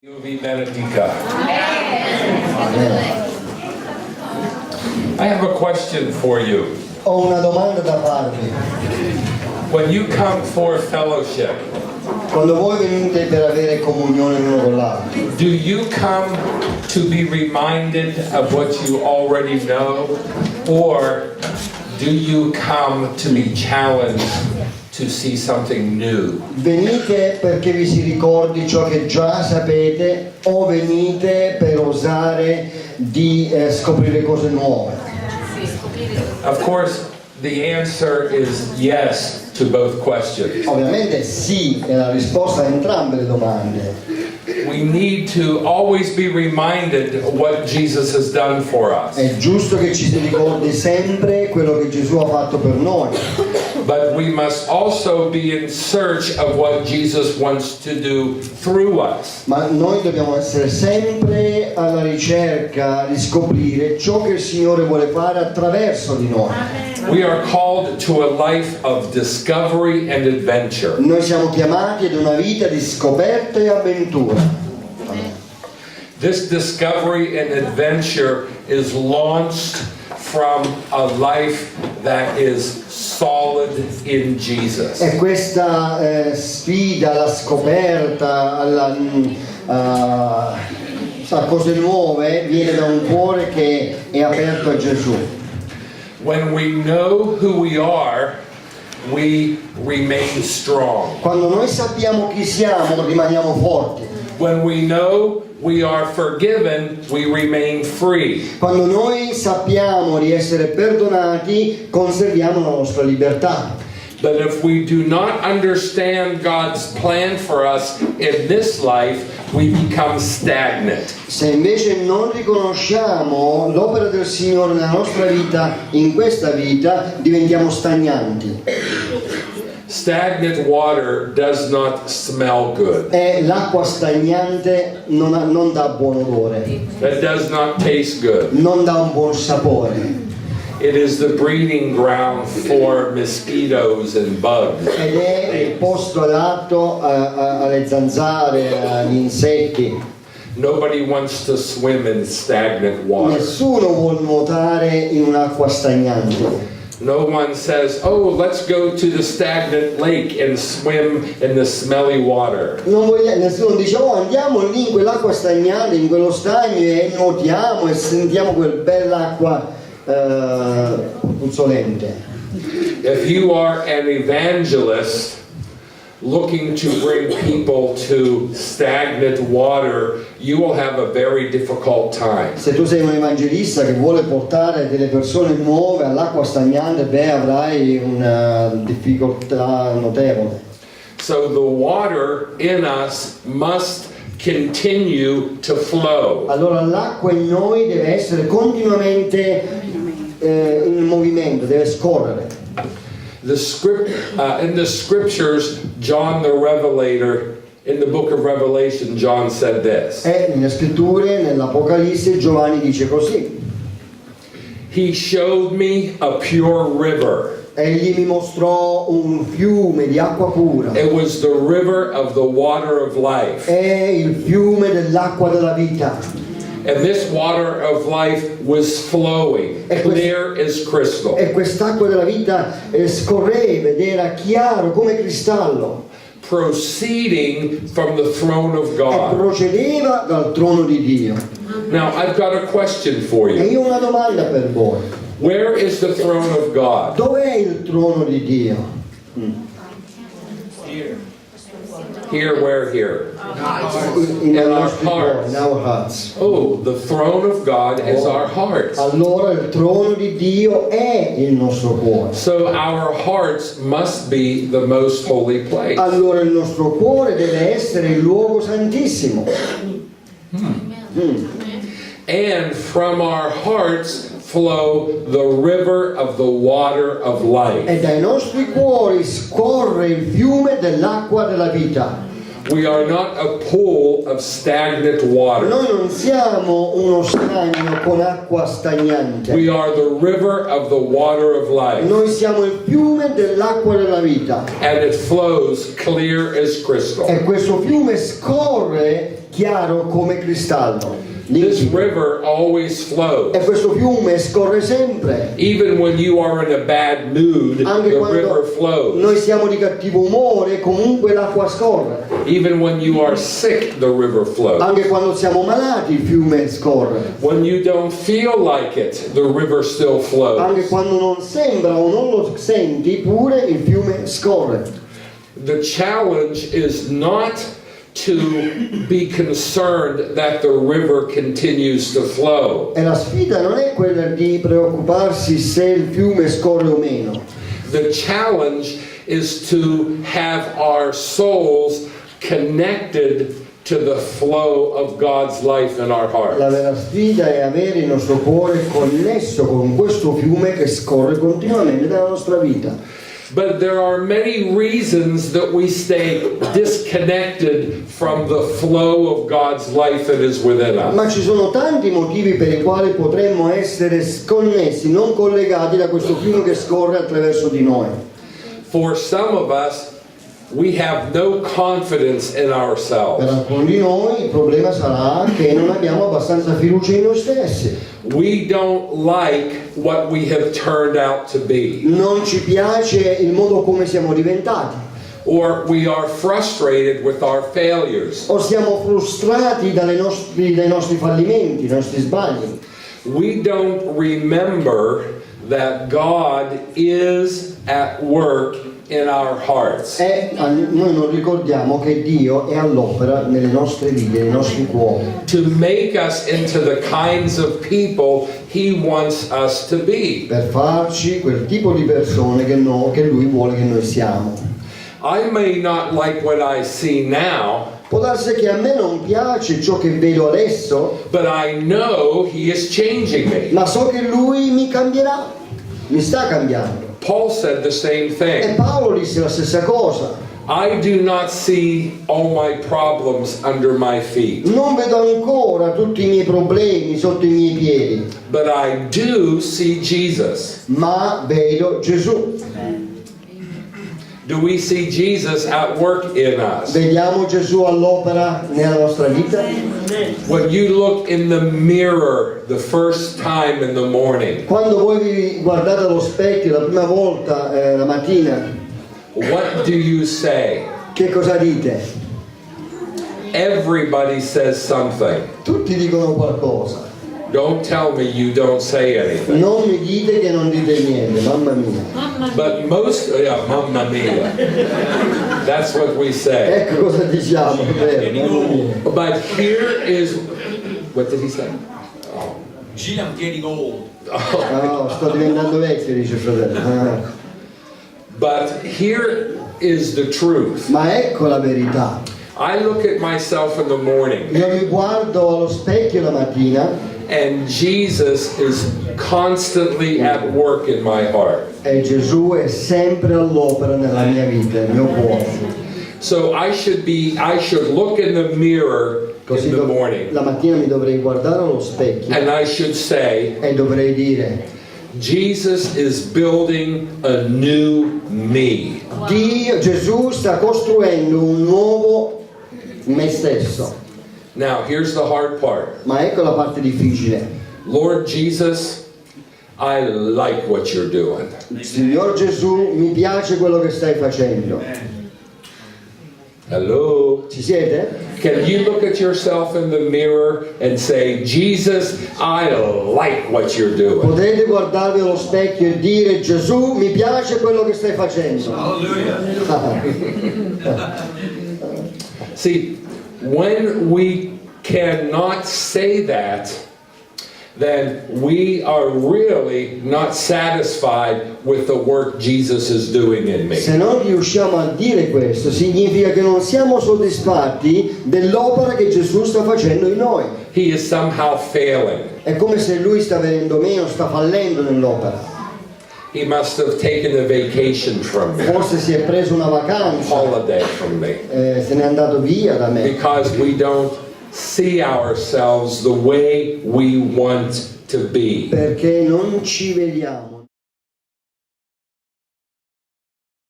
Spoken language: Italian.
Dio vi benedica. I have a question for you. Ho una domanda da farvi. When you come for fellowship, Quando voi venite per avere comunione l'uno con l'altro, do you come to be reminded of what you already know, or do you come to be challenged to see something new? venite perché vi si ricordi ciò che già sapete o venite per osare di scoprire cose nuove? Of course, the answer is yes to both questions. Ovviamente sì, è la risposta a entrambe le domande. We need to always be reminded what Jesus has done for us. È giusto che ci si ricordi sempre quello che Gesù ha fatto per noi, But we must also be in search of what Jesus wants to do through us. ma noi dobbiamo essere sempre alla ricerca di scoprire ciò che il Signore vuole fare attraverso di noi. We are called to a life of discovery and adventure. Noi siamo chiamati ad una vita di scoperta e avventura. This discovery and adventure is launched from a life that is solid in Jesus. E questa sfida alla scoperta, a cose nuove, viene da un cuore che è aperto a Gesù. When we know who we are, we remain strong. Quando noi sappiamo chi siamo, rimaniamo forti. When we know we are forgiven, we remain free. Quando noi sappiamo di essere perdonati, conserviamo la nostra libertà. But if we do not understand God's plan for us in this life, we become stagnant. Se invece non riconosciamo l'opera del Signore nella nostra vita, in questa vita, diventiamo stagnanti. Stagnant water does not smell good. E l'acqua stagnante non dà buon odore, That does not taste good. non dà un buon sapore. It is the breeding ground for mosquitoes and bugs. Ed è il posto adatto alle zanzare, agli insetti. Nobody wants to swim in stagnant water. Nessuno vuole nuotare in un'acqua stagnante. No one says, "Oh, let's go to the stagnant lake and swim in the smelly water." Nessuno dice, oh, andiamo lì in quell'acqua stagnante, in quello stagno e nuotiamo e sentiamo quel bell'acqua puzzolente. If you are an evangelist looking to bring people to stagnant water, you will have a very difficult time. Se tu sei un evangelista che vuole portare delle persone nuove all'acqua stagnante, avrai una difficoltà notevole. So the water in us must continue to flow. Allora l'acqua in noi deve essere continuamente in movimento, deve scorrere. In the scriptures, John the Revelator, in the book of Revelation, John said this. E nelle scritture, nell'Apocalisse, Giovanni dice così. He showed me a pure river. Egli mi mostrò un fiume di acqua pura. It was the river of the water of life. È il fiume dell'acqua della vita. And this water of life was flowing, clear as crystal. E quest'acqua della vita scorreva ed era chiaro come cristallo. Proceeding from the throne of E God. procedeva dal trono di Dio. Now, I've got a question for E you. io ho una domanda per voi. Where is the throne of God? Dov'è il trono di Dio? Here, where, here? In our nostri cuori, hearts. in our hearts. Oh, the throne of God is our hearts. Allora il trono di Dio è il nostro cuore. So our hearts must be the most holy place. Allora il nostro cuore deve essere il luogo santissimo. And from our hearts flow the river of the water of life. E dai nostri cuori scorre il fiume dell'acqua della vita. We are not a pool of stagnant water. Noi non siamo uno stagno con acqua stagnante. We are the river of the water of life. Noi siamo il fiume dell'acqua della vita. And it flows clear as crystal. E questo fiume scorre chiaro come cristallo. This river always flows. E questo fiume scorre sempre. Even when you are in a bad mood, Anche the quando river flows. noi siamo di cattivo umore, comunque l'acqua scorre. Even when you are sick, the river flows. Anche quando siamo malati il fiume scorre. When you don't feel like it, the river still flows. Anche quando non sembra o non lo senti, pure il fiume scorre. The challenge is not to be concerned that the river continues to flow. E la sfida non è quella di preoccuparsi se il fiume scorre o meno. The challenge is to have our souls connected to the flow of God's life in our hearts. La vera sfida è avere il nostro cuore connesso con questo fiume che scorre continuamente nella nostra vita. But there are many reasons that we stay disconnected from the flow of God's life that is within us. Ma ci sono tanti motivi per i quali potremmo essere sconnessi, non collegati da questo fiume che scorre attraverso di noi. For some of us, we have no confidence in Per ourselves. alcuni di noi il problema sarà che non abbiamo abbastanza fiducia in noi stessi. We don't like what we have turned out to be. Non ci piace il modo come siamo diventati. Or we are frustrated with our failures. O siamo frustrati dai nostri fallimenti, dai nostri sbagli. We don't remember that God is at work in our hearts. E noi non ricordiamo che Dio è all'opera nelle nostre vite, nei nostri cuori, To make us into the kinds of people He wants us to be. per farci quel tipo di persone che Lui vuole che noi siamo. I may not like what I see now, Può darsi che a me non piace ciò che vedo adesso, but I know He is changing me. ma so che Lui mi cambierà, mi sta cambiando. Paul said the same E thing. Paolo disse la stessa cosa. I do not see all my problems under my feet, Non vedo ancora tutti i miei problemi sotto i miei piedi, but I do see Jesus. ma vedo Gesù. Do we see Jesus at work in us? Vediamo Gesù all'opera nella nostra vita. When you look in the mirror the first time in the morning, Quando voi vi guardate allo specchio la prima volta la mattina, what do you say? che cosa dite? Everybody says something. Tutti dicono qualcosa. Don't tell me you don't say anything. Non mi dite che non dite niente, mamma mia. But most, mamma mia. That's what we say. Ecco cosa diciamo, vero? Mamma mia. But here is, what did he say? Gee, I'm getting old. No, sto diventando vecchio, dice il fratello. Ah. But here is the truth. Ma ecco la verità. I look at myself in the morning, Io mi guardo allo specchio la mattina and Jesus is constantly at work in my heart. e Gesù è sempre all'opera nella mia vita, nel mio cuore. So I should look in the mirror Così in the morning, la mattina mi dovrei guardare allo specchio and I should say, e dovrei dire: Jesus is building a new me. Gesù sta costruendo un nuovo me stesso. Now, here's the hard part. Ma ecco la parte difficile. Lord Jesus, I like what you're doing. Signor Gesù, mi piace quello che stai facendo. Hello? Ci siete? Can you look at yourself in the mirror and say, Jesus, I like what you're doing? Potete guardarvi allo specchio e dire: Gesù, mi piace quello che stai facendo. Hallelujah. See, when we cannot say that, then we are really not satisfied with the work Jesus is doing in me. Se non riusciamo a dire questo, significa che non siamo soddisfatti dell'opera che Gesù sta facendo in noi. He is somehow failing. È come se Lui sta venendo meno, sta fallendo nell'opera. He must have taken a vacation from me, Forse si è preso una vacanza, holiday from me, se n'è andato via da me. because we don't see ourselves the way we want to be. Perché non ci vediamo